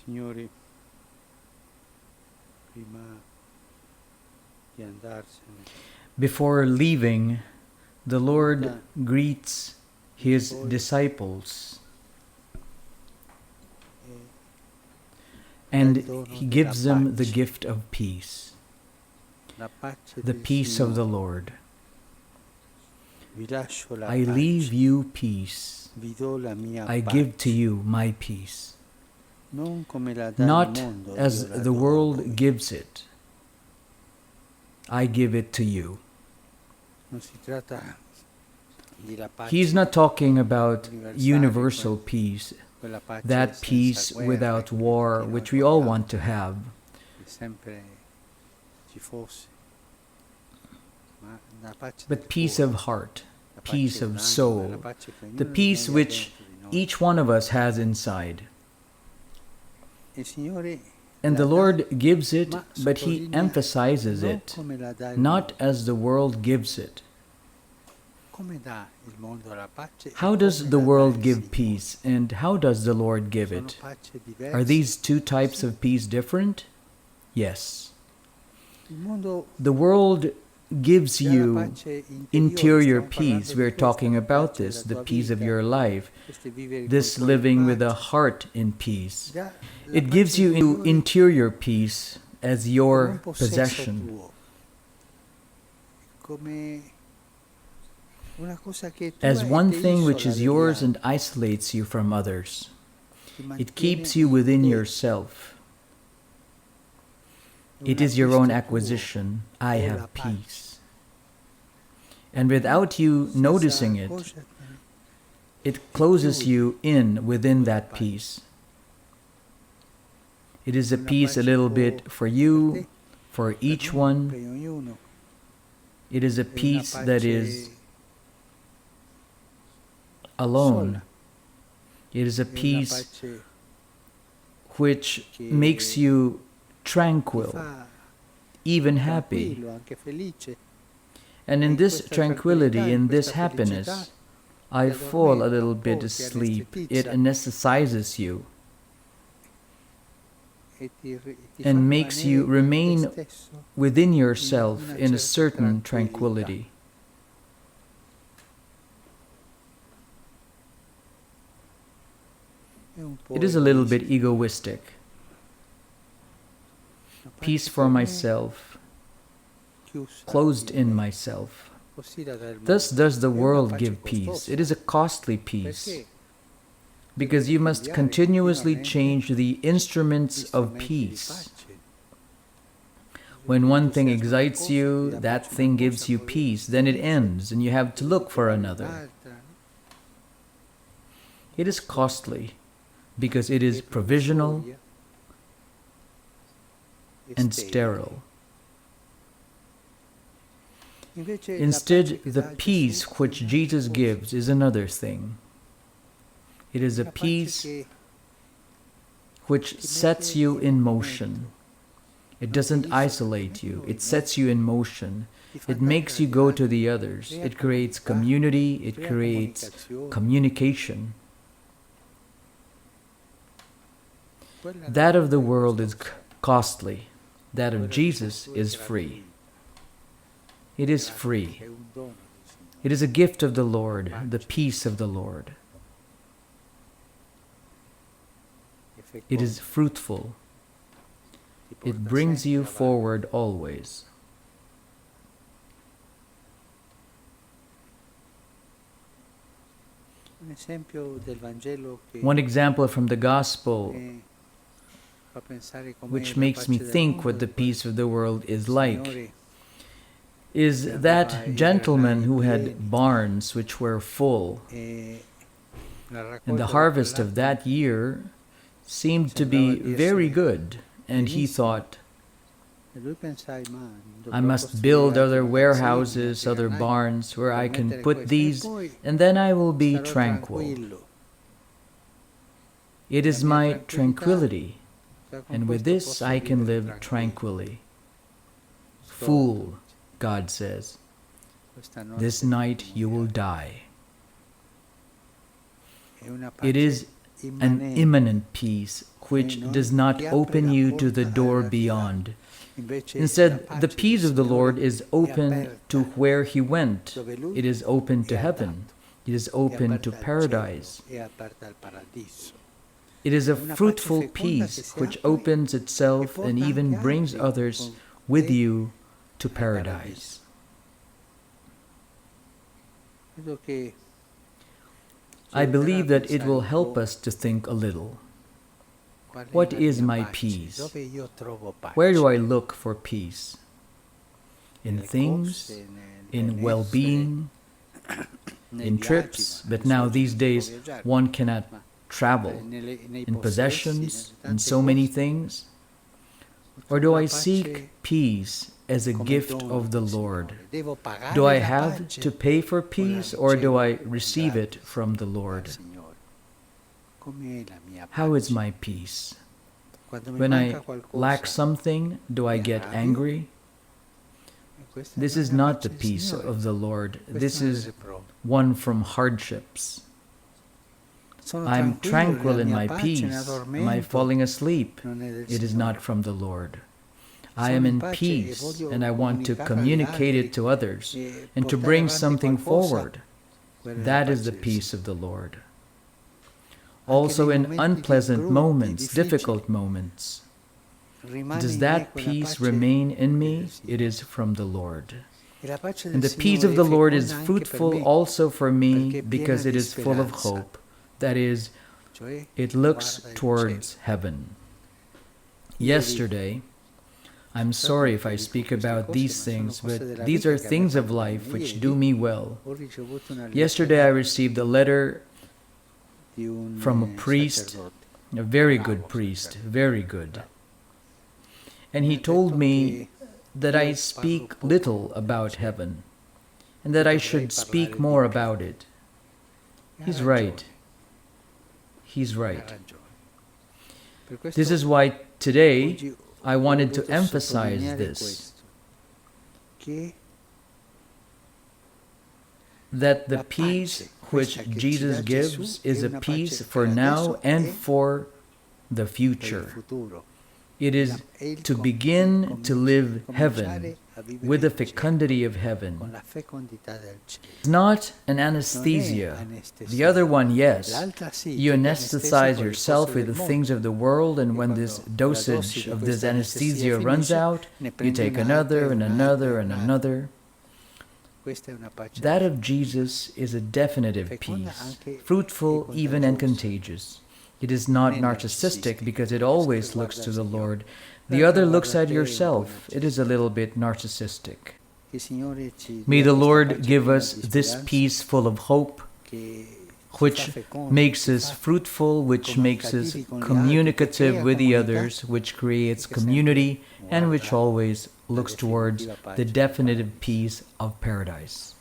Signore, prima di andarsene, Before leaving, the Lord greets His disciples and He gives them the gift of peace, la pace the del peace of the Signore. Lord. Vi lascio la I leave pace, you peace. vi do la mia I give to pace. you my peace. Non come la dà il Not mondo, as io la the do a world voi. gives it. I give it to you. Non si tratta di la pace, He's not talking about universale, universal peace, quella pace that senza peace guerre without che war, tutti noi which we all vogliamo, want to have. che sempre ci fosse. Ma la pace But del peace cuore, of heart, la pace peace of dell'anima, la soul, pace che ognuno the di peace noi ha which dentro di noi. each one of us has inside. Il Signore And la the dà, Lord gives it, ma but He sottolinea emphasizes non it, come la dà il not mondo. as the world gives it. Come dà il mondo la pace e How does come the la dà world il give Signore. peace, and how does the Lord give Sono it? pace Are diverse. these two types of peace different? Yes. Il mondo The world gives dà la you pace interior stiamo parlando peace. di We're questa, talking la about pace this, della the tua peace of vita, your life, questo è vivere this con il cuore in living with a pace. heart in peace. Dà la It gives pace you interiore interior peace as come un your possesso possession, tuo, come una cosa che è tua as e one ti thing which isola is dagli yours altri, and isolates you from others. ti It mantiene keeps you in within te, yourself. è It un is your own acquisto tuo, acquisition. I ho la have pace. peace. And without you Senza noticing it, accorgertene, it closes chiudi you in within quella that pace. peace. It is a Una peace a pace little può bit for per you, te, for per each me, one. per ognuno. It is a È una peace that is pace alone. sola, It is a è una peace pace which che makes you ti tranquil, fa even happy. tranquillo, anche felice. And E in in this questa tranquility, tranquillità, in in this questa felicità, happiness, I ti fall a addormenta little un bit po', ti asleep. It anestetizza anesthetizes you e ti fa and makes you rimanere in te remain stesso within in yourself una in a certa certain tranquillità. tranquility. È un po' It is a little bit egoistico. egoistic. Una Peace pace for per me myself, chiusa closed in me. myself. Così la dà il Thus mondo. does the È una world pace give peace. costosa, It is a costly peace, perché because you must cambiare continuously continuamente change the gli instruments of strumenti di peace. pace. When one thing Entusiasmo una excites cosa, you, ti dà that pace una thing cosa, gives you poi peace, then it finisce, ends and you have to devi look for trovare another. un'altra. It is costly because it is È provisional provvisoria e and sterile. sterile. Invece la Instead, pace che the dà peace Gesù which è Jesus un'altra gives cosa. is another thing. It is a Una pace peace che which ti sets mette you in in motion. movimento. It Non ti doesn't isola, ti isolate mette you. in It sets you in motion. ti fa It andare makes you agli go to altri, the others. crea It creates comunità, community. It crea creates comunicazione. communication. Quella That del of the mondo è world is costosa. costly. That Quella of di Jesus Gesù è is free. gratuita. It is Gratis, free. è un dono del Signore. It is a gift of the Lord, the peace of the Lord. È fecondo, It is fruitful. ti porta It brings sempre you avanti. forward always. Un esempio del Vangelo che One example from the Gospel fa pensare com'è which la makes me pace del think mondo what è the quel peace of the world is like Signore is che aveva that i gentleman granai who pieni had barns which were full, e la and the raccolta di harvest of quell'anno that year seemed to be sembrava di very essere good, and he benissimo. thought, E lui pensai, ma I dovrò must costruire build altri other magazzini, warehouses, altri other granai barns where I per can mettere put questo. E these, poi and then I will be starò tranquil. tranquillo. It La is mia my tranquillità, tranquility, con and with questo this posso I can vivere live tranquillo. tranquilly. Sto Fool, God says, questa this notte night you will morirò. die. È una It pace is an immanente. immanent peace which does not open you to the door beyond. Instead, the peace of the Lord is open to where He went. It is open to heaven. It is open to paradise. It is a fruitful peace which opens itself and even brings others with you to paradise. I believe that it will help us to think a little. What is my peace? Where do I look for peace? In things, in well-being, in trips, but now these days one cannot travel, in possessions, in so many things? Or do I seek peace as a gift of the Lord? Do I have to pay for peace, or do I receive it from the Lord? How is my peace? When I lack something, do I get angry? This is not the peace of the Lord. This is one from hardships. I'm tranquil in my peace. Am I falling asleep? It is not from the Lord. I am in peace, and I want to communicate it to others and to bring something forward. That is the peace of the Lord. Also in unpleasant moments, difficult moments, does that peace remain in me? It is from the Lord. And the peace of the Lord is fruitful also for me because it is full of hope. That is, it looks towards heaven. Yesterday, I'm sorry if I speak about these things, but these are things of life which do me well. Yesterday I received a letter from a priest, a very good priest, very good. And he told me that I speak little about heaven, and that I should speak more about it. He's right. He's right. This is why today I wanted to emphasize this, that the peace which Jesus gives is a peace for now and for the future. It is to begin to live heaven with the fecundity of heaven. It's not an anesthesia. The other one, yes. You anesthetize yourself with the things of the world, and when this dosage of this anesthesia runs out, you take another and another and another. That of Jesus is a definitive peace, fruitful even and contagious. It is not narcissistic because it always looks to the Lord. The other looks at yourself. It is a little bit narcissistic. May the Lord give us this peace full of hope, which makes us fruitful, which makes us communicative with the others, which creates community, and which always looks towards the definitive peace of paradise.